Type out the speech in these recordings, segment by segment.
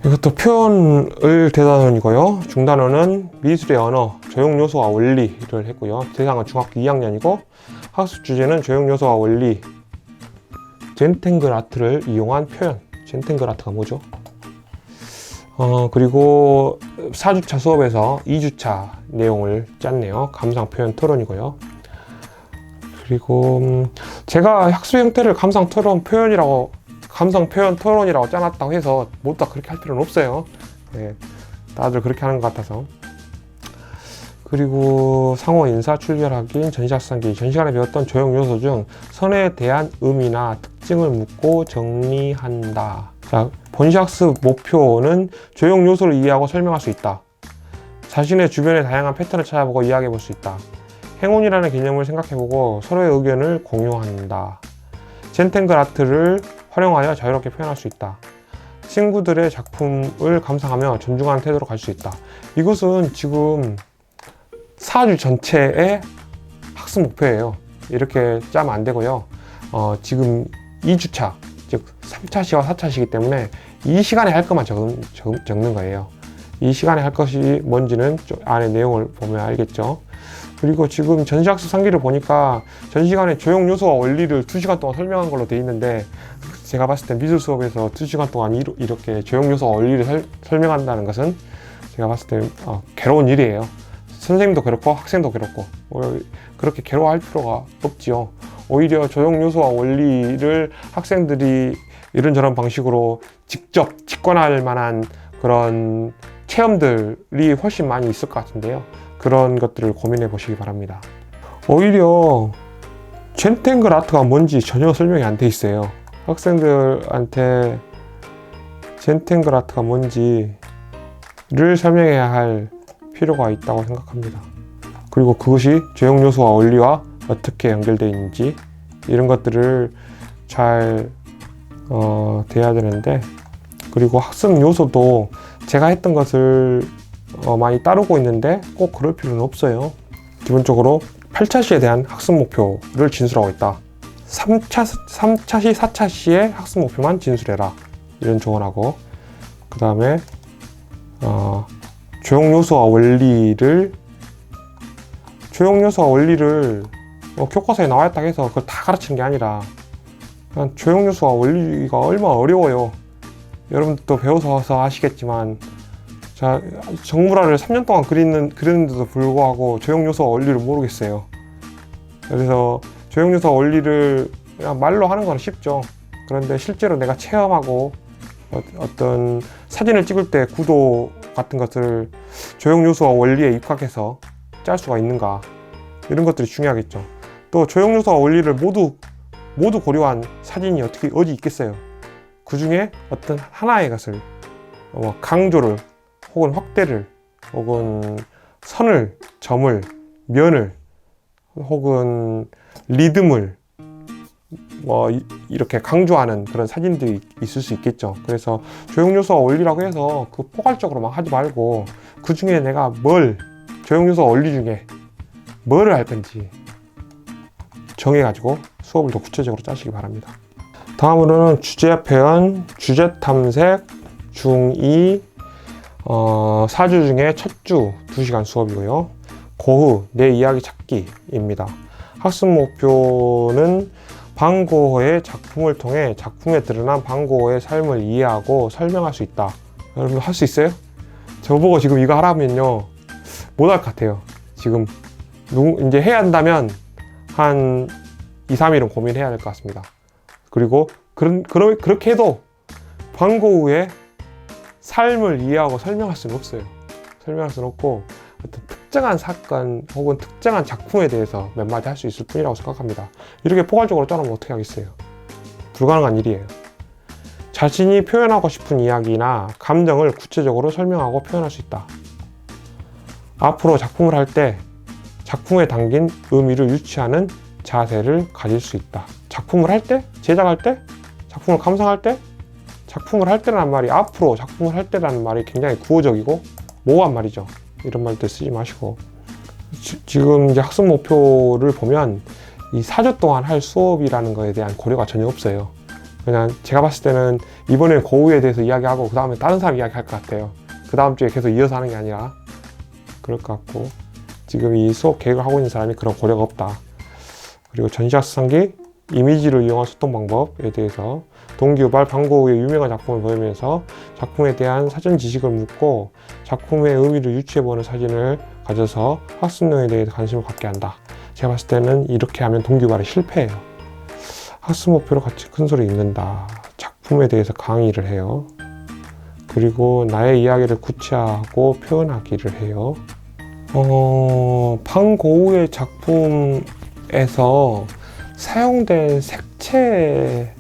이것도 표현을 대단원이고요. 중단원은 미술의 언어, 조형 요소와 원리를 했고요. 대상은 중학교 2학년이고 학습 주제는 조형 요소와 원리, 젠탱글 아트를 이용한 표현. 젠탱글 아트가 뭐죠? 그리고 4주차 수업에서 2주차 내용을 짰네요. 감상 표현 토론이고요. 그리고 제가 학습 형태를 감상 표현 토론이라고 짜놨다고 해서 모두 다 그렇게 할 필요는 없어요. 네, 다들 그렇게 하는 것 같아서. 그리고 상호 인사, 출결 확인, 전시작성기. 전 시간에 배웠던 조형 요소 중 선에 대한 의미나 특징을 묻고 정리한다. 자, 본시학습 목표는 조형 요소를 이해하고 설명할 수 있다. 자신의 주변의 다양한 패턴을 찾아보고 이야기해 볼 수 있다. 행운이라는 개념을 생각해보고 서로의 의견을 공유한다. 젠탱글 아트를 활용하여 자유롭게 표현할 수 있다. 친구들의 작품을 감상하며 존중하는 태도로 갈 수 있다. 이것은 지금 4주 전체의 학습 목표예요. 이렇게 짜면 안 되고요. 지금 2주차, 즉 3차 시와 4차 시기 때문에 이 시간에 할 것만 적는 거예요. 이 시간에 할 것이 뭔지는 안에 내용을 보면 알겠죠. 그리고 지금 전시학습 상기를 보니까 전 시간에 조형 요소와 원리를 2시간 동안 설명한 걸로 돼 있는데, 제가 봤을 때 미술 수업에서 2시간 동안 이렇게 조형 요소와 원리를 설명한다는 것은 제가 봤을 때 괴로운 일이에요. 선생님도 그렇고 학생도 그렇고 그렇게 괴로워할 필요가 없지요. 오히려 조형 요소와 원리를 학생들이 이런저런 방식으로 직접 직관할 만한 그런 체험들이 훨씬 많이 있을 것 같은데요. 그런 것들을 고민해 보시기 바랍니다. 오히려 젠탱글 아트가 뭔지 전혀 설명이 안 돼 있어요. 학생들한테 젠탱글 아트가 뭔지를 설명해야 할 필요가 있다고 생각합니다. 그리고 그것이 조형 요소와 원리와 어떻게 연결되어 있는지 이런 것들을 잘 돼야 되는데, 그리고 학습 요소도 제가 했던 것을 많이 따르고 있는데 꼭 그럴 필요는 없어요. 기본적으로 8차 시에 대한 학습 목표를 진술하고 있다. 3차 시, 4차 시의 학습 목표만 진술해라. 이런 조언하고, 그 다음에 조형 요소와 원리를 교과서에 나와 있다고 해서 그걸 다 가르치는 게 아니라, 그냥 조형 요소와 원리가 얼마나 어려워요. 여러분들도 배워서 아시겠지만, 자, 정물화를 3년 동안 그렸는데도 불구하고 조형 요소와 원리를 모르겠어요. 그래서 조형 요소와 원리를 그냥 말로 하는 건 쉽죠. 그런데 실제로 내가 체험하고 어떤 사진을 찍을 때 구도 같은 것을 조형 요소와 원리에 입각해서 짤 수가 있는가, 이런 것들이 중요하겠죠. 또 조형 요소와 원리를 모두 고려한 사진이 어디 있겠어요. 그 중에 어떤 하나의 것을 강조를 혹은 확대를 혹은 선을, 점을, 면을 혹은 리듬을 이렇게 강조하는 그런 사진들이 있을 수 있겠죠. 그래서 조형 요소와 원리라고 해서 그 포괄적으로 막 하지 말고, 그 중에 내가 조형 요소와 원리 중에 뭐를 할 건지 정해가지고 수업을 더 구체적으로 짜시기 바랍니다. 다음으로는 주제 표현, 주제 탐색, 중2 4주 중에 첫 주 2시간 수업이고요. 고흐, 내 이야기 찾기입니다. 학습 목표는 반 고흐의 작품을 통해 작품에 드러난 반 고흐의 삶을 이해하고 설명할 수 있다. 여러분 할 수 있어요? 저보고 지금 이거 하라면요, 못 할 것 같아요. 지금 이제 해야 한다면 한 2, 3일은 고민해야 될 것 같습니다. 그리고 그렇게 해도 반 고흐의 삶을 이해하고 설명할 수는 없어요. 설명할 수는 없고, 어떤 특정한 사건 혹은 특정한 작품에 대해서 몇 마디 할 수 있을 뿐이라고 생각합니다. 이렇게 포괄적으로 짜놓으면 어떻게 하겠어요? 불가능한 일이에요. 자신이 표현하고 싶은 이야기나 감정을 구체적으로 설명하고 표현할 수 있다. 앞으로 작품을 할 때 작품에 담긴 의미를 유치하는 자세를 가질 수 있다. 작품을 할 때? 제작할 때? 작품을 감상할 때? 작품을 할 때라는 말이, 앞으로 작품을 할 때라는 말이 굉장히 구어적이고 모호한 말이죠. 이런 말들 쓰지 마시고, 지금 이제 학습 목표를 보면 이 4주 동안 할 수업이라는 거에 대한 고려가 전혀 없어요. 그냥 제가 봤을 때는 이번에 고우에 대해서 이야기하고 그 다음에 다른 사람 이야기할 것 같아요. 그 다음 주에 계속 이어서 하는 게 아니라 그럴 것 같고, 지금 이 수업 계획을 하고 있는 사람이 그런 고려가 없다. 그리고 전시학습상기 이미지를 이용한 소통 방법에 대해서 동기유발 방고우의 유명한 작품을 보이면서 작품에 대한 사전 지식을 묻고 작품의 의미를 유추해보는 사진을 가져서 학습 내용에 대해 관심을 갖게 한다. 제가 봤을 때는 이렇게 하면 동기유발이 실패해요. 학습 목표로 같이 큰 소리 읽는다. 작품에 대해서 강의를 해요. 그리고 나의 이야기를 구체화하고 표현하기를 해요. 방고우의 작품에서 사용된 색채를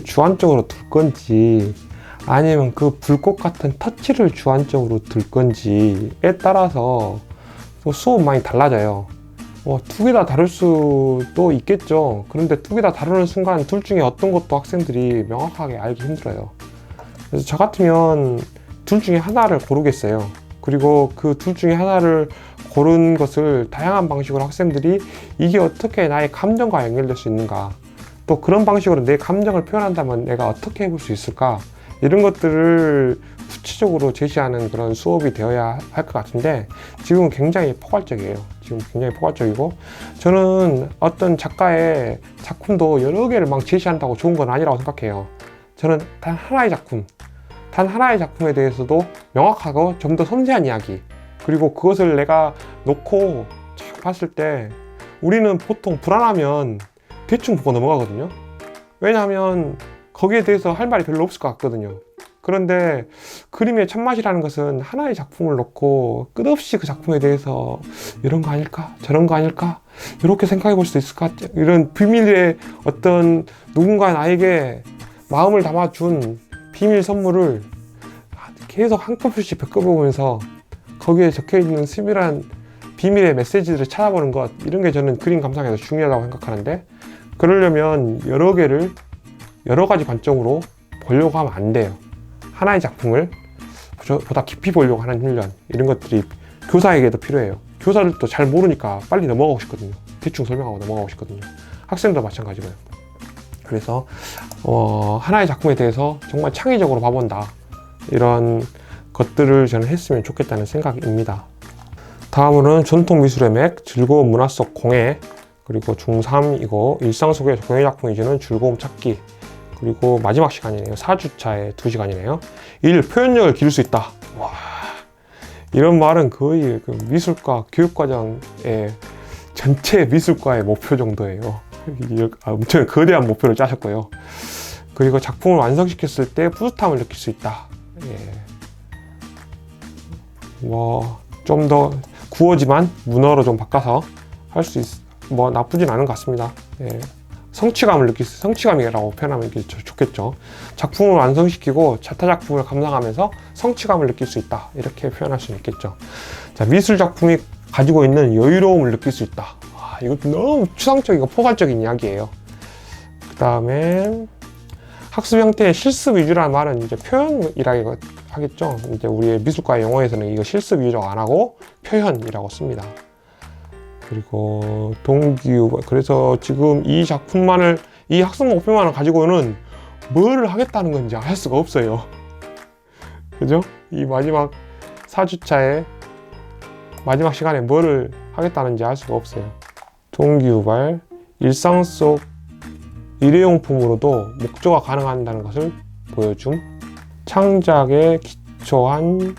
주안적으로 둘 건지 아니면 그 불꽃 같은 터치를 주안적으로 둘 건지에 따라서 또 수업 많이 달라져요. 두 개 다 다룰 수도 있겠죠. 그런데 두 개 다 다루는 순간 둘 중에 어떤 것도 학생들이 명확하게 알기 힘들어요. 그래서 저 같으면 둘 중에 하나를 고르겠어요. 그리고 그 둘 중에 하나를 고른 것을 다양한 방식으로 학생들이 이게 어떻게 나의 감정과 연결될 수 있는가, 또 그런 방식으로 내 감정을 표현한다면 내가 어떻게 해볼 수 있을까, 이런 것들을 구체적으로 제시하는 그런 수업이 되어야 할 것 같은데 지금은 굉장히 포괄적이에요. 지금 굉장히 포괄적이고, 저는 어떤 작가의 작품도 여러 개를 막 제시한다고 좋은 건 아니라고 생각해요. 저는 단 하나의 작품에 대해서도 명확하고 좀 더 섬세한 이야기, 그리고 그것을 내가 놓고 쫙 봤을 때 우리는 보통 불안하면 대충 보고 넘어가거든요. 왜냐하면 거기에 대해서 할 말이 별로 없을 것 같거든요. 그런데 그림의 참맛이라는 것은 하나의 작품을 놓고 끝없이 그 작품에 대해서 이런 거 아닐까? 저런 거 아닐까? 이렇게 생각해 볼 수 있을까? 이런 비밀의 어떤 누군가 나에게 마음을 담아준 비밀 선물을 계속 한 컵씩 겪어보면서 거기에 적혀있는 스밀한 비밀의 메시지들을 찾아보는 것, 이런 게 저는 그림 감상에서 중요하다고 생각하는데, 그러려면 여러 개를 여러 가지 관점으로 보려고 하면 안 돼요. 하나의 작품을 보다 깊이 보려고 하는 훈련, 이런 것들이 교사에게도 필요해요. 교사들도 잘 모르니까 빨리 넘어가고 싶거든요. 대충 설명하고 넘어가고 싶거든요. 학생도 마찬가지고요. 그래서 하나의 작품에 대해서 정말 창의적으로 봐본다, 이런 것들을 저는 했으면 좋겠다는 생각입니다. 다음으로는 전통미술의 맥, 즐거운 문화 속 공예, 그리고 중3이고 일상 속의 공예 작품이 주는 즐거움 찾기, 그리고 마지막 시간이네요. 4주차에 2시간이네요. 1. 표현력을 기를 수 있다. 와, 이런 말은 거의 그 미술과 교육과정의 전체 미술과의 목표 정도예요. 엄청 거대한 목표를 짜셨고요. 그리고 작품을 완성시켰을 때 뿌듯함을 느낄 수 있다. 좀 더 구어지만 문어로 좀 바꿔서 할 수 나쁘진 않은 것 같습니다. 성취감을 느낄 수, 성취감이라고 표현하면 이게 좋겠죠. 작품을 완성시키고 자타 작품을 감상하면서 성취감을 느낄 수 있다, 이렇게 표현할 수 있겠죠. 자, 미술 작품이 가지고 있는 여유로움을 느낄 수 있다. 이것도 너무 추상적이고 포괄적인 이야기예요. 그 다음에 학습 형태의 실습 위주라는 말은 이제 표현이라고 하겠죠. 이제 우리의 미술과 영어에서는 이거 실습 위주라고 안 하고 표현이라고 씁니다. 그리고 동기유발. 그래서 지금 이 작품만을, 이 학습 목표만을 가지고는 뭘 하겠다는 건지 알 수가 없어요. 그죠? 이 마지막 4주차의 마지막 시간에 뭐를 하겠다는지 알 수가 없어요. 동기유발. 일상 속 일회용품으로도 목조가 가능하다는 것을 보여줌. 창작에 기초한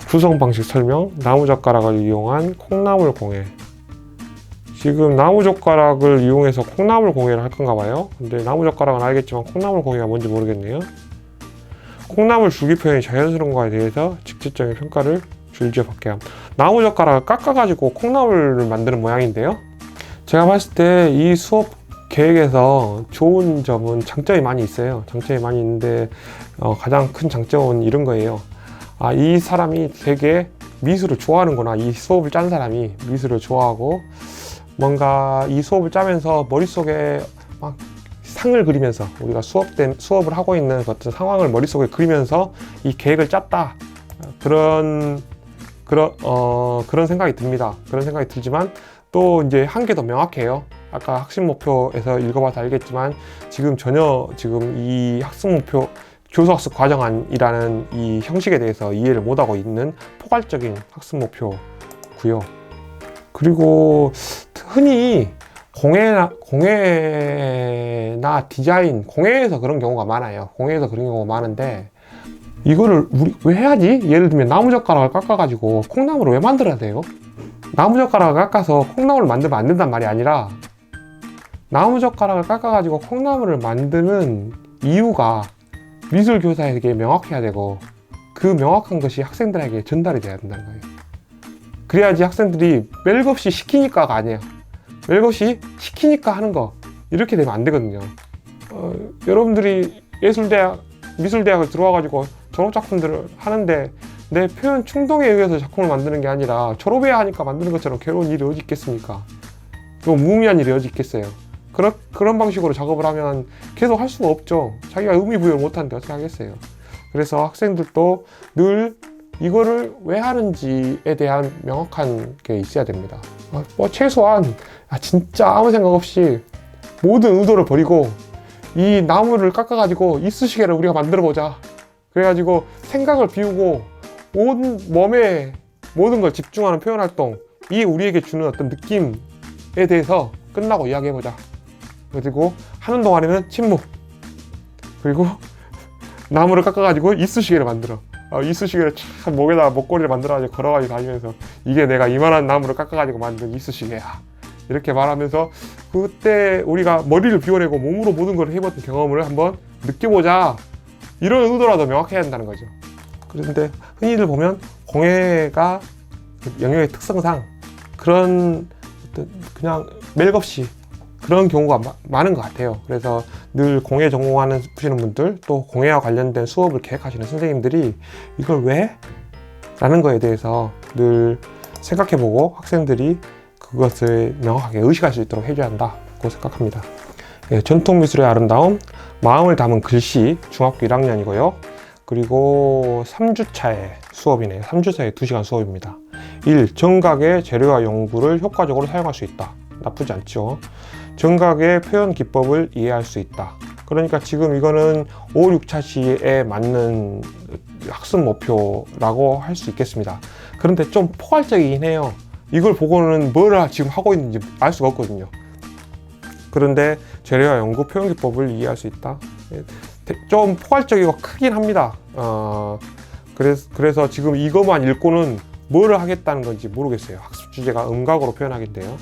구성 방식 설명. 나무젓가락을 이용한 콩나물 공예. 지금 나무젓가락을 이용해서 콩나물 공예를 할 건가 봐요. 근데 나무젓가락은 알겠지만 콩나물 공예가 뭔지 모르겠네요. 콩나물 줄기 표현이 자연스러운 거에 대해서 직접적인 평가를 줄지어 받게 함. 나무젓가락을 깎아가지고 콩나물을 만드는 모양인데요. 제가 봤을 때 이 수업 계획에서 좋은 점은 장점이 많이 있어요. 장점이 많이 있는데 가장 큰 장점은 이런 거예요. 이 사람이 되게 미술을 좋아하는구나. 이 수업을 짠 사람이 미술을 좋아하고 뭔가 이 수업을 짜면서 머릿속에 막 상을 그리면서, 우리가 수업을 하고 있는 어떤 상황을 머릿속에 그리면서 이 계획을 짰다. 그런 생각이 듭니다. 그런 생각이 들지만 또 이제 한계도 명확해요. 아까 학습 목표에서 읽어봐서 알겠지만 지금 전혀 지금 이 학습 목표 교수학습 과정안이라는 이 형식에 대해서 이해를 못하고 있는 포괄적인 학습 목표고요. 그리고 흔히 공예나 디자인, 공예에서 그런 경우가 많아요. 공예에서 그런 경우가 많은데 이거를 우리 왜 해야지? 예를 들면 나무젓가락을 깎아가지고 콩나물을 왜 만들어야 돼요? 나무젓가락을 깎아서 콩나물을 만들면 안 된단 말이 아니라 나무젓가락을 깎아가지고 콩나물을 만드는 이유가 미술교사에게 명확해야 되고 그 명확한 것이 학생들에게 전달이 돼야 된다는 거예요. 그래야지 학생들이 멜없이 시키니까가 아니에요. 멜없이 시키니까 하는 거 이렇게 되면 안 되거든요. 여러분들이 미술대학을 들어와가지고 졸업작품들을 하는데 내 표현 충동에 의해서 작품을 만드는 게 아니라 졸업해야 하니까 만드는 것처럼 괴로운 일이 어디 있겠습니까? 또 무의미한 일이 어디 있겠어요? 그런 방식으로 작업을 하면 계속 할 수가 없죠. 자기가 의미 부여를 못하는데 어떻게 하겠어요? 그래서 학생들도 늘 이거를 왜 하는지에 대한 명확한 게 있어야 됩니다. 최소한 진짜 아무 생각 없이 모든 의도를 버리고 이 나무를 깎아가지고 이쑤시개를 우리가 만들어 보자. 그래가지고 생각을 비우고 온 몸에 모든 걸 집중하는 표현 활동, 이 우리에게 주는 어떤 느낌에 대해서 끝나고 이야기해보자. 그리고 하는 동안에는 침묵. 그리고 나무를 깎아가지고 이쑤시개를 만들어. 이쑤시개를 참 목에다가 목걸이를 만들어가지고 걸어가지고 다니면서 이게 내가 이만한 나무를 깎아가지고 만든 이쑤시개야. 이렇게 말하면서 그때 우리가 머리를 비워내고 몸으로 모든 걸 해봤던 경험을 한번 느껴보자. 이런 의도라도 명확해야 한다는 거죠. 그런데 흔히들 보면 공예가 영역의 특성상 그런 그냥 멜없이 그런 경우가 많은 것 같아요. 그래서 늘 공예 전공하시는 분들 또 공예와 관련된 수업을 계획하시는 선생님들이 이걸 왜? 라는 거에 대해서 늘 생각해보고 학생들이 그것을 명확하게 의식할 수 있도록 해줘야 한다고 생각합니다. 전통미술의 아름다움, 마음을 담은 글씨, 중학교 1학년이고요. 그리고 3주차의 수업이네요. 3주차의 2시간 수업입니다. 1. 정각의 재료와 연구를 효과적으로 사용할 수 있다. 나쁘지 않죠. 정각의 표현 기법을 이해할 수 있다. 그러니까 지금 이거는 5, 6차 시에 맞는 학습 목표라고 할 수 있겠습니다. 그런데 좀 포괄적이긴 해요. 이걸 보고는 뭘 지금 하고 있는지 알 수가 없거든요. 그런데 재료와 연구, 표현 기법을 이해할 수 있다. 좀 포괄적이고 크긴 합니다. 그래서 지금 이것만 읽고는 뭘 하겠다는 건지 모르겠어요. 학습 주제가 음각으로 표현하기인데요.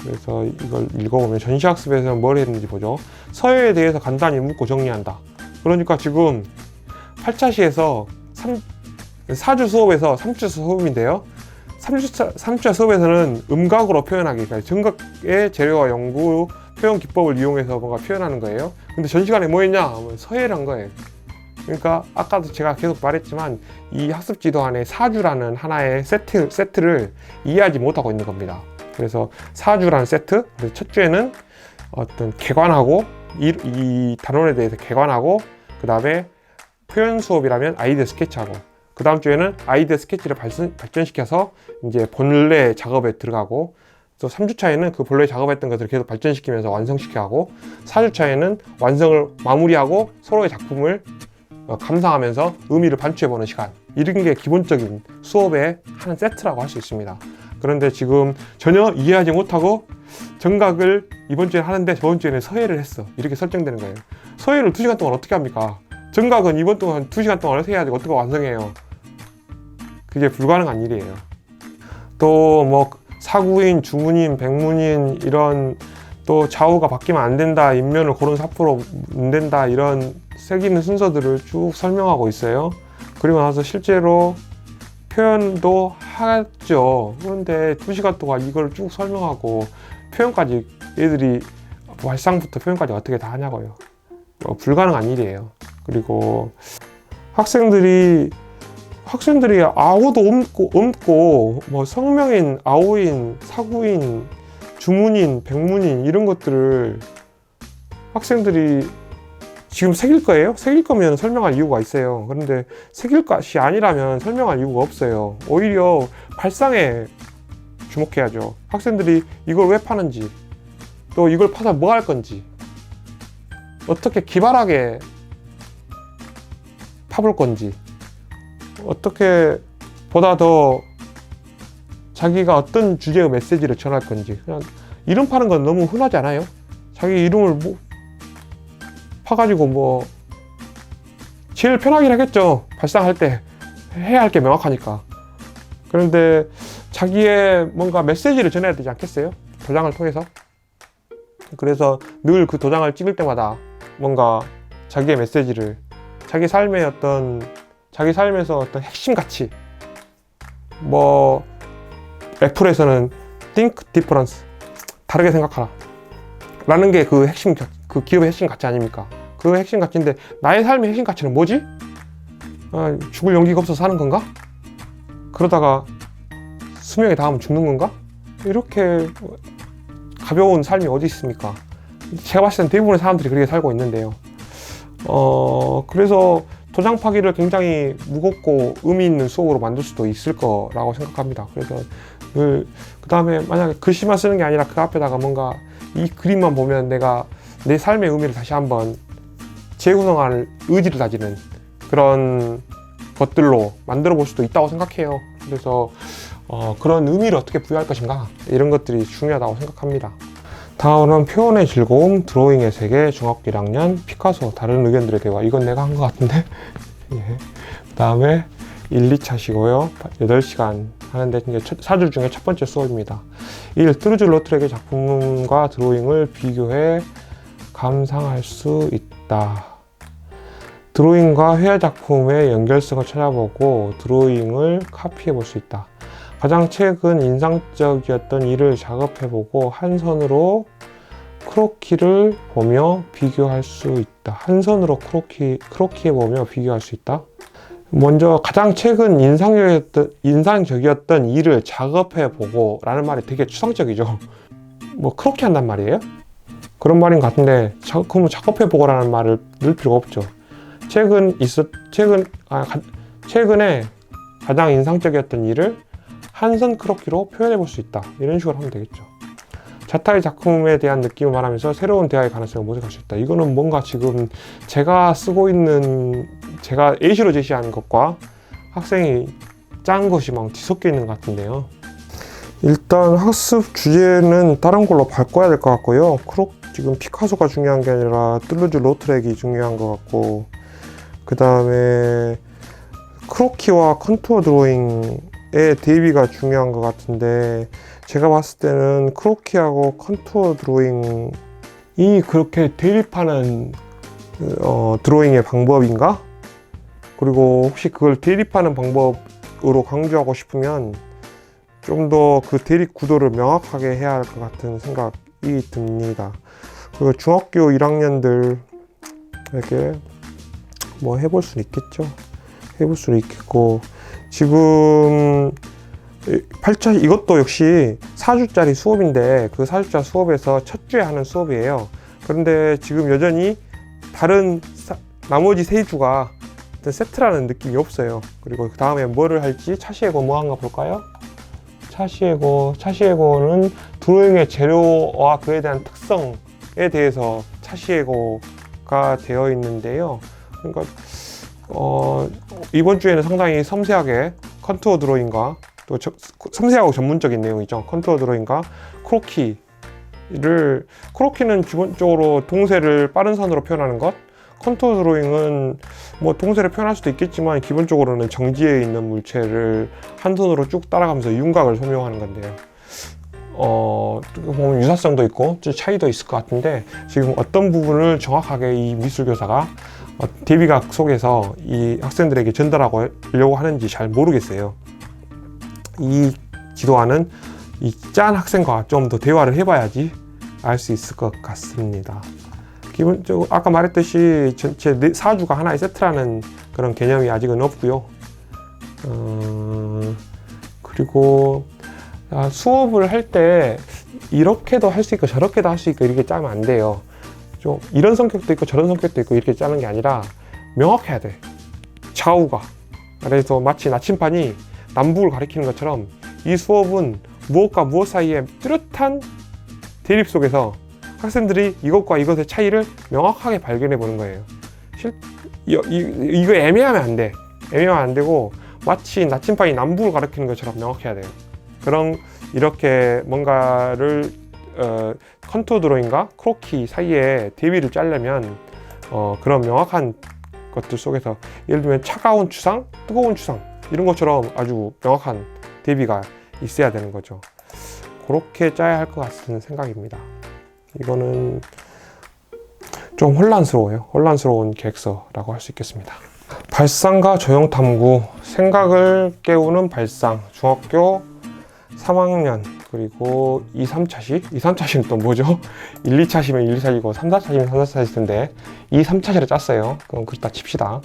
그래서 이걸 읽어보면 전시학습에서는 뭘 했는지 보죠. 서예에 대해서 간단히 묻고 정리한다. 그러니까 지금 8차 시에서 4주 수업에서 3주 수업인데요. 3주차 수업에서는 음각으로 표현하기, 그러니까 정각의 재료와 연구, 표현 기법을 이용해서 뭔가 표현하는 거예요. 근데 전 시간에 뭐 했냐? 서예를 한 거예요. 그러니까 아까도 제가 계속 말했지만 이 학습 지도 안에 4주라는 하나의 세트를 이해하지 못하고 있는 겁니다. 그래서 4주라는 세트, 첫 주에는 어떤 개관하고 이 단원에 대해서 개관하고 그 다음에 표현 수업이라면 아이디어 스케치하고 그 다음 주에는 아이디어 스케치를 발전시켜서 이제 본래 작업에 들어가고 또 3주차에는 그 본래 작업했던 것을 계속 발전시키면서 완성시켜 하고 4주차에는 완성을 마무리하고 서로의 작품을 감상하면서 의미를 반추해보는 시간, 이런 게 기본적인 수업의 한 세트라고 할 수 있습니다. 그런데 지금 전혀 이해하지 못하고 정각을 이번 주에 하는데 저번 주에는 서예를 했어, 이렇게 설정되는 거예요. 서예를 2시간 동안 어떻게 합니까? 정각은 이번 동안 2시간 동안 어떻게 해야지 어떻게 완성해요? 그게 불가능한 일이에요. 또 뭐 사구인, 주문인, 백문인 이런 또 좌우가 바뀌면 안 된다, 인면을 고른 사포로 안 된다, 이런 새기는 순서들을 쭉 설명하고 있어요. 그리고 나서 실제로 표현도 하죠. 그런데 2시간 동안 이걸 쭉 설명하고 표현까지 애들이 발상부터 표현까지 어떻게 다 하냐고요. 불가능한 일이에요. 그리고 학생들이 아우도 없고 뭐 성명인, 아우인, 사구인, 주문인, 백문인 이런 것들을 학생들이 지금 새길 거예요? 새길 거면 설명할 이유가 있어요. 그런데 새길 것이 아니라면 설명할 이유가 없어요. 오히려 발상에 주목해야죠. 학생들이 이걸 왜 파는지, 또 이걸 파서 뭐 할 건지, 어떻게 기발하게 파볼 건지, 어떻게 보다 더 자기가 어떤 주제의 메시지를 전할 건지. 그냥 이름 파는 건 너무 흔하지 않아요? 자기 이름을 뭐 파가지고 뭐 제일 편하긴 하겠죠. 발상할 때 해야 할 게 명확하니까. 그런데 자기의 뭔가 메시지를 전해야 되지 않겠어요? 도장을 통해서. 그래서 늘 그 도장을 찍을 때마다 뭔가 자기의 메시지를, 자기 삶에서 어떤 핵심 가치, 뭐 애플에서는 think difference, 다르게 생각하라 라는 게 그 핵심, 그 기업의 핵심 가치 아닙니까? 그 핵심 가치인데, 나의 삶의 핵심 가치는 뭐지? 죽을 용기가 없어서 사는 건가? 그러다가 수명에 닿으면 죽는 건가? 이렇게 가벼운 삶이 어디 있습니까? 제가 봤을 땐 대부분의 사람들이 그렇게 살고 있는데요. 그래서 도장 파기를 굉장히 무겁고 의미 있는 수업으로 만들 수도 있을 거라고 생각합니다. 그래서 그 다음에 만약에 글씨만 쓰는 게 아니라 그 앞에다가 뭔가 이 그림만 보면 내가 내 삶의 의미를 다시 한번 재구성할 의지를 다지는 그런 것들로 만들어 볼 수도 있다고 생각해요. 그래서 그런 의미를 어떻게 부여할 것인가, 이런 것들이 중요하다고 생각합니다. 다음은 표현의 즐거움, 드로잉의 세계, 중학교 1학년, 피카소, 다른 의견들의 대화. 이건 내가 한 것 같은데. 예. 그 다음에 1, 2차시고요. 8시간 하는데 이제 4주 중에 첫 번째 수업입니다. 1. 트루즈 로트렉의 작품과 드로잉을 비교해 감상할 수 있다. 드로잉과 회화 작품의 연결성을 찾아보고 드로잉을 카피해 볼 수 있다. 가장 최근 인상적이었던 일을 작업해보고 한 손으로 크로키를 보며 비교할 수 있다. 한 손으로 크로키해보며 비교할 수 있다. 먼저 가장 최근 인상적이었던 일을 작업해보고 라는 말이 되게 추상적이죠. 뭐 크로키 한단 말이에요? 그런 말인 것 같은데, 그럼 작업해보고 라는 말을 넣을 필요가 없죠. 최근에 가장 인상적이었던 일을 한 손 크로키로 표현해 볼 수 있다. 이런 식으로 하면 되겠죠. 자타의 작품에 대한 느낌을 말하면서 새로운 대화의 가능성을 모색할 수 있다. 이거는 뭔가 지금 제가 쓰고 있는, 제가 예시로 제시한 것과 학생이 짠 것이 막 뒤섞여 있는 것 같은데요. 일단 학습 주제는 다른 걸로 바꿔야 될 것 같고요. 지금 피카소가 중요한 게 아니라 뚜르즈 로트렉이 중요한 것 같고, 그 다음에 크로키와 컨투어 드로잉의 대비가 중요한 것 같은데, 제가 봤을 때는 크로키하고 컨투어 드로잉이 그렇게 대립하는 드로잉의 방법인가? 그리고 혹시 그걸 대립하는 방법으로 강조하고 싶으면 좀 더 그 대립 구도를 명확하게 해야 할 것 같은 생각이 듭니다. 그리고 중학교 1학년들에게 뭐 해볼 수는 있겠죠. 해볼 수는 있겠고, 지금 8차, 이것도 역시 4주짜리 수업인데 그 4주짜리 수업에서 첫 주에 하는 수업이에요. 그런데 지금 여전히 다른 나머지 3주가 세트라는 느낌이 없어요. 그리고 그 다음에 뭐를 할지, 차시에고 뭐 한가 볼까요? 차시에고는 드로잉의 재료와 그에 대한 특성에 대해서 차시에고가 되어 있는데요. 그러니까 이번 주에는 상당히 섬세하게 컨투어 드로잉과 또 섬세하고 전문적인 내용이죠. 컨투어 드로잉과 크로키는 기본적으로 동세를 빠른 선으로 표현하는 것, 컨투어 드로잉은 뭐 동세를 표현할 수도 있겠지만 기본적으로는 정지에 있는 물체를 한 손으로 쭉 따라가면서 윤곽을 소묘하는 건데요. 보면 유사성도 있고 차이도 있을 것 같은데, 지금 어떤 부분을 정확하게 이 미술교사가 대비각 속에서 이 학생들에게 전달하려고 하는지 잘 모르겠어요. 이 지도안은 이 짠 학생과 좀 더 대화를 해봐야지 알 수 있을 것 같습니다. 기본적으로 아까 말했듯이 전체 4주가 하나의 세트라는 그런 개념이 아직은 없고요. 그리고 수업을 할 때 이렇게도 할 수 있고 저렇게도 할 수 있고 이렇게 짜면 안 돼요. 좀 이런 성격도 있고 저런 성격도 있고 이렇게 짜는 게 아니라 명확해야 돼. 좌우가. 그래서 마치 나침반이 남북을 가리키는 것처럼 이 수업은 무엇과 무엇 사이에 뚜렷한 대립 속에서 학생들이 이것과 이것의 차이를 명확하게 발견해 보는 거예요. 이거 애매하면 안 돼. 애매하면 안 되고 마치 나침반이 남북을 가리키는 것처럼 명확해야 돼요. 그럼 이렇게 뭔가를 컨투어 드로잉과 크로키 사이에 대비를 짜려면 그런 명확한 것들 속에서 예를 들면 차가운 추상, 뜨거운 추상 이런 것처럼 아주 명확한 대비가 있어야 되는 거죠. 그렇게 짜야 할 것 같은 생각입니다. 이거는 좀 혼란스러워요. 혼란스러운 계획서라고 할 수 있겠습니다. 발상과 조형 탐구, 생각을 깨우는 발상, 중학교 3학년, 그리고 2, 3차시? 2, 3차시는 또 뭐죠? 1, 2차시면 1, 2차시고 3, 4차시면 3, 4차시일 텐데 2, 3차시를 짰어요. 그럼 그렇다 칩시다.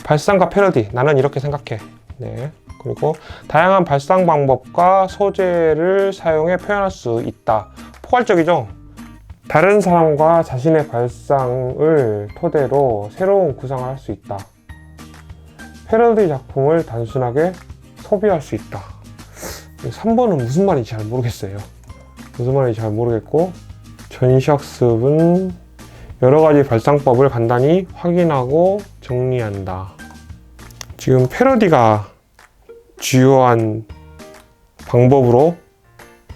발상과 패러디, 나는 이렇게 생각해. 네. 그리고 다양한 발상 방법과 소재를 사용해 표현할 수 있다. 포괄적이죠? 다른 사람과 자신의 발상을 토대로 새로운 구상을 할 수 있다. 패러디 작품을 단순하게 소비할 수 있다. 3번은 무슨 말인지 잘 모르겠어요. 무슨 말인지 잘 모르겠고, 전시학습은 여러 가지 발상법을 간단히 확인하고 정리한다. 지금 패러디가 주요한 방법으로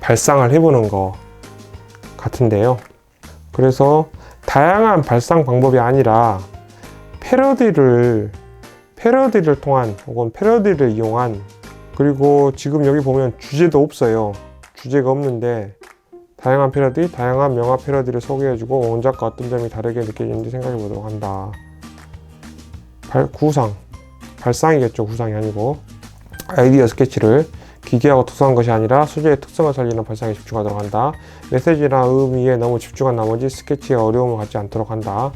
발상을 해보는 것 같은데요. 그래서 다양한 발상 방법이 아니라 패러디를 통한 혹은 패러디를 이용한, 그리고 지금 여기 보면 주제도 없어요. 주제가 없는데 다양한 패러디, 다양한 명화 패러디를 소개해주고 원작과 어떤 점이 다르게 느껴지는지 생각해 보도록 한다. 구상, 발상이겠죠. 구상이 아니고. 아이디어 스케치를 기계하고 특수한 것이 아니라 소재의 특성을 살리는 발상에 집중하도록 한다. 메시지나 의미에 너무 집중한 나머지 스케치에 어려움을 갖지 않도록 한다.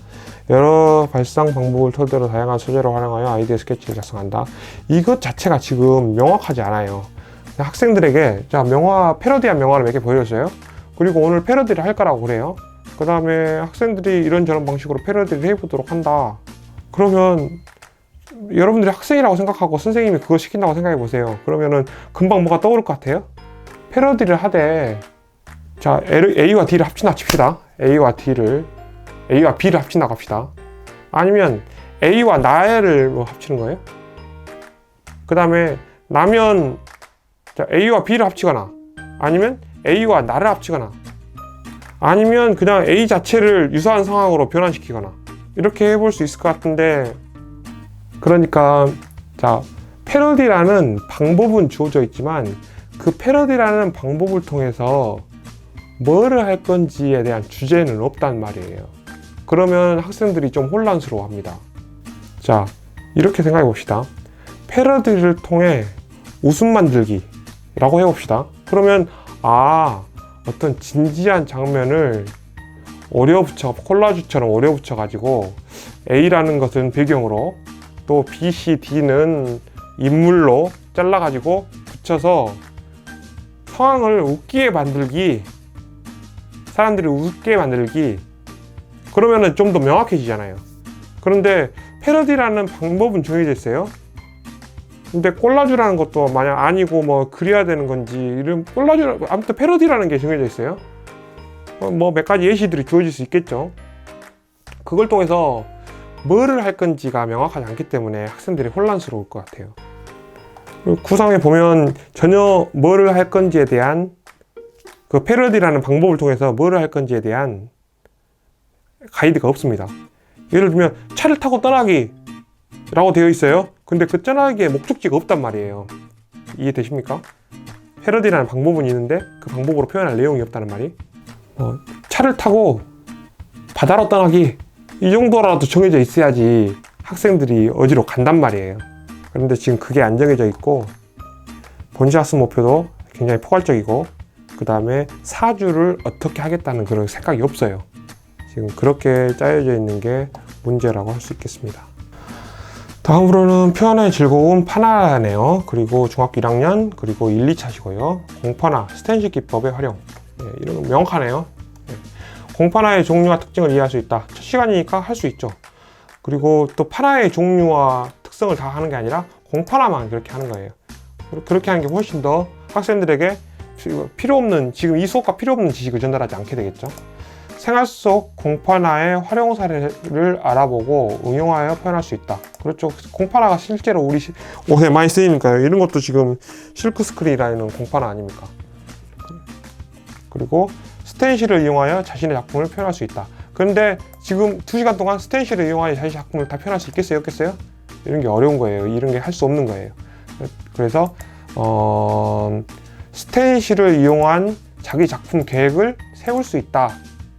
여러 발상 방법을 토대로 다양한 소재를 활용하여 아이디어 스케치를 작성한다. 이것 자체가 지금 명확하지 않아요. 학생들에게 자, 패러디한 명화를 몇 개 보여줬어요. 그리고 오늘 패러디를 할 거라고 그래요. 그 다음에 학생들이 이런저런 방식으로 패러디를 해보도록 한다. 그러면 여러분들이 학생이라고 생각하고 선생님이 그거 시킨다고 생각해 보세요. 그러면은 금방 뭐가 떠오를 것 같아요? 패러디를 하되, 자, A와 D를 합친다 칩시다. A와 B를 합친다고 합시다. 아니면 A와 나를 뭐 합치는 거예요? 그 다음에 나면 자, A와 B를 합치거나, 아니면 A와 나를 합치거나, 아니면 그냥 A 자체를 유사한 상황으로 변환시키거나, 이렇게 해볼 수 있을 것 같은데, 그러니까 자, 패러디라는 방법은 주어져 있지만 그 패러디라는 방법을 통해서 뭐를 할 건지에 대한 주제는 없단 말이에요. 그러면 학생들이 좀 혼란스러워 합니다. 자, 이렇게 생각해 봅시다. 패러디를 통해 웃음 만들기 라고 해봅시다. 그러면 어떤 진지한 장면을 콜라주처럼 오려붙여 가지고 A라는 것은 배경으로, 또 B, C, D는 인물로 잘라가지고 붙여서 상황을 웃기게 만들기, 사람들이 웃게 만들기, 그러면은 좀 더 명확해지잖아요. 그런데 패러디라는 방법은 정해져 있어요. 근데 콜라주라는 것도 만약 아니고 뭐 그려야 되는 건지, 이런 아무튼 패러디라는 게 정해져 있어요. 뭐 몇 가지 예시들이 주어질 수 있겠죠. 그걸 통해서 뭐를 할 건지가 명확하지 않기 때문에 학생들이 혼란스러울 것 같아요. 구상에 보면 전혀 뭐를 할 건지에 대한, 그 패러디라는 방법을 통해서 뭐를 할 건지에 대한 가이드가 없습니다. 예를 들면 차를 타고 떠나기 라고 되어 있어요. 근데 그 떠나기에 목적지가 없단 말이에요. 이해되십니까? 패러디라는 방법은 있는데 그 방법으로 표현할 내용이 없다는 말이, 차를 타고 바다로 떠나기, 이 정도라도 정해져 있어야지 학생들이 어디로 간단 말이에요. 그런데 지금 그게 안 정해져 있고, 본시학습 목표도 굉장히 포괄적이고, 그 다음에 사주를 어떻게 하겠다는 그런 생각이 없어요. 지금 그렇게 짜여져 있는 게 문제라고 할 수 있겠습니다. 다음으로는 표현의 즐거움 파나네요. 그리고 중학교 1학년, 그리고 1, 2차시고요. 공파나 스탠식 기법의 활용. 이런 거 명확하네요. 공파나의 종류와 특징을 이해할 수 있다. 첫 시간이니까 할 수 있죠. 그리고 또 파나의 종류와 특성을 다 하는 게 아니라 공파나만 그렇게 하는 거예요. 그렇게 하는 게 훨씬 더 학생들에게 필요 없는, 지금 이 수업과 필요 없는 지식을 전달하지 않게 되겠죠. 생활 속 공파나의 활용 사례를 알아보고 응용하여 표현할 수 있다. 그렇죠. 공파나가 실제로 우리 옷에 많이 쓰이니까요. 이런 것도 지금 실크 스크린이라는 공파나 아닙니까? 그리고 스텐실을 이용하여 자신의 작품을 표현할 수 있다. 그런데 지금 2시간 동안 스텐실을 이용하여 자신의 작품을 다 표현할 수 있겠어요? 없겠어요? 이런 게 어려운 거예요. 이런 게 할 수 없는 거예요. 그래서 스텐실을 이용한 자기 작품 계획을 세울 수 있다.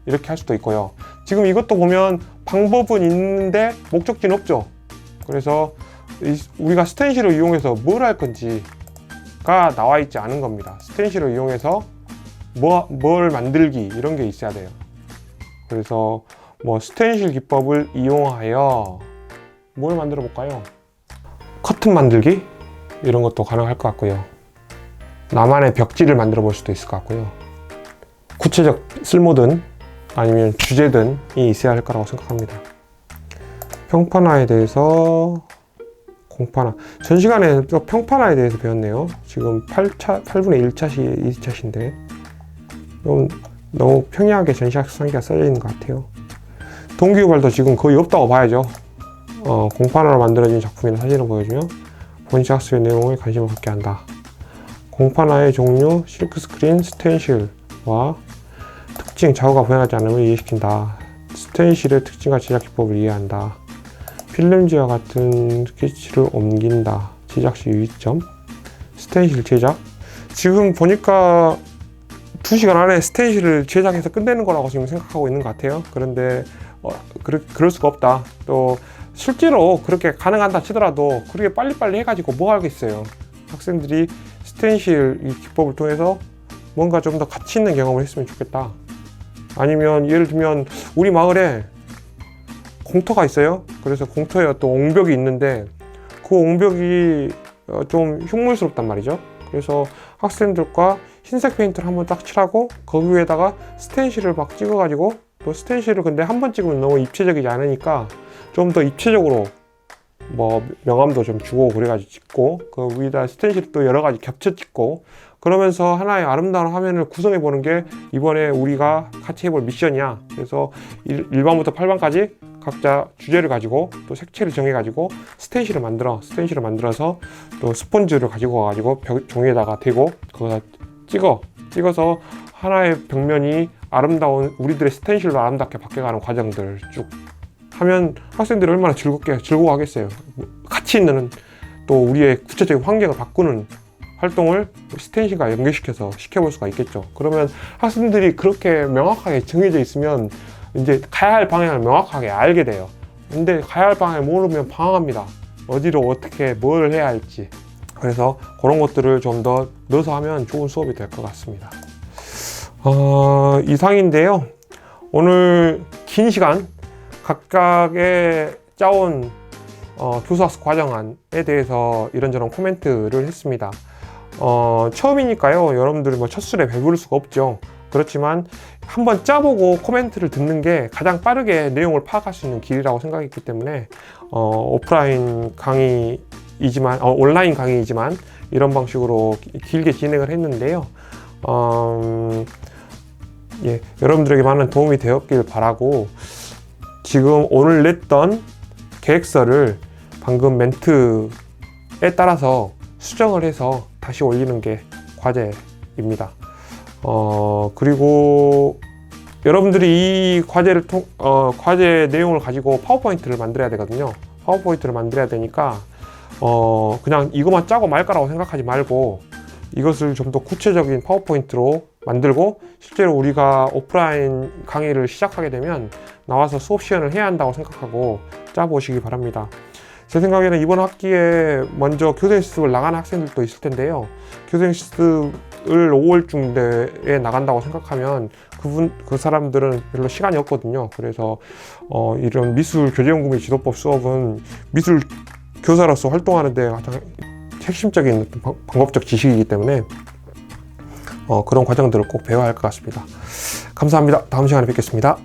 이렇게 할 수도 있고요. 지금 이것도 보면 방법은 있는데 목적지는 없죠. 그래서 우리가 스텐실을 이용해서 뭘 할 건지가 나와 있지 않은 겁니다. 스텐실을 이용해서 뭘 만들기 이런 게 있어야 돼요. 그래서 뭐 스텐실 기법을 이용하여 뭘 만들어 볼까요? 커튼 만들기 이런 것도 가능할 것 같고요. 나만의 벽지를 만들어 볼 수도 있을 것 같고요. 구체적 쓸모든 아니면 주제든이 있어야 할 거라고 생각합니다. 평판화에 대해서 공판화. 전 시간에 또 평판화에 대해서 배웠네요. 지금 8분의 1차시 2차시인데 너무 평이하게 전시학상기가 써져 있는 것 같아요. 동기유발도 지금 거의 없다고 봐야죠. 공판화로 만들어진 작품이나 사진을 보여주며 본시학습의 내용에 관심을 갖게 한다. 공판화의 종류, 실크스크린, 스텐실과 특징, 좌우가 보완하지 않으면 이해시킨다. 스텐실의 특징과 제작 기법을 이해한다. 필름지와 같은 스케치를 옮긴다. 제작 시 유의점, 스텐실 제작. 지금 보니까 2시간 안에 스텐실을 제작해서 끝내는 거라고 지금 생각하고 있는 것 같아요. 그런데 그럴 수가 없다. 또 실제로 그렇게 가능한다 치더라도 그렇게 빨리빨리 해가지고 뭐 하겠어요. 학생들이 스텐실 이 기법을 통해서 뭔가 좀 더 가치 있는 경험을 했으면 좋겠다. 아니면 예를 들면 우리 마을에 공터가 있어요. 그래서 공터에 또 옹벽이 있는데 그 옹벽이 좀 흉물스럽단 말이죠. 그래서 학생들과 흰색 페인트를 한번 딱 칠하고 거기 위에다가 스텐실을 막 찍어가지고 또 스텐실을 근데 한 번 찍으면 너무 입체적이지 않으니까 좀 더 입체적으로 뭐 명암도 좀 주고 그래가지고 찍고 그 위에다 스텐실을 또 여러 가지 겹쳐 찍고 그러면서 하나의 아름다운 화면을 구성해 보는 게 이번에 우리가 같이 해볼 미션이야. 그래서 1반부터 8반까지 각자 주제를 가지고 또 색채를 정해 가지고 스텐실을 만들어서 또 스펀지를 가지고 와가지고 종이에다가 대고 그거다 찍어서 하나의 벽면이 아름다운 우리들의 스텐실로 아름답게 바뀌어가는 과정들 쭉 하면 학생들이 얼마나 즐거워하겠어요. 가치 있는 또 우리의 구체적인 환경을 바꾸는 활동을 스텐실과 연계시켜서 시켜볼 수가 있겠죠. 그러면 학생들이 그렇게 명확하게 정해져 있으면 이제 가야 할 방향을 명확하게 알게 돼요. 근데 가야 할 방향을 모르면 방황합니다. 어디로 어떻게 뭘 해야 할지. 그래서 그런 것들을 좀 더 넣어서 하면 좋은 수업이 될 것 같습니다. 이상인데요. 오늘 긴 시간 각각의 짜온 교수학습 과정안에 대해서 이런저런 코멘트를 했습니다. 처음이니까요. 여러분들이 뭐 첫술에 배부를 수가 없죠. 그렇지만 한번 짜보고 코멘트를 듣는 게 가장 빠르게 내용을 파악할 수 있는 길이라고 생각했기 때문에 오프라인 강의이지만 온라인 강의이지만 이런 방식으로 길게 진행을 했는데요. 예, 여러분들에게 많은 도움이 되었길 바라고 지금 오늘 냈던 계획서를 방금 멘트에 따라서 수정을 해서 다시 올리는 게 과제입니다. 그리고 여러분들이 이 과제 내용을 가지고 파워포인트를 만들어야 되거든요. 파워포인트를 만들어야 되니까 그냥 이것만 짜고 말까라고 생각하지 말고 이것을 좀 더 구체적인 파워포인트로 만들고 실제로 우리가 오프라인 강의를 시작하게 되면 나와서 수업 시연을 해야 한다고 생각하고 짜보시기 바랍니다. 제 생각에는 이번 학기에 먼저 교생 실습을 나가는 학생들도 있을 텐데요. 교생 실습을 5월중대에 나간다고 생각하면 그 사람들은 별로 시간이 없거든요. 그래서 이런 미술 교재연구및 지도법 수업은 미술 교사로서 활동하는 데 가장 핵심적인 방법적 지식이기 때문에 그런 과정들을 꼭 배워야 할 것 같습니다. 감사합니다. 다음 시간에 뵙겠습니다.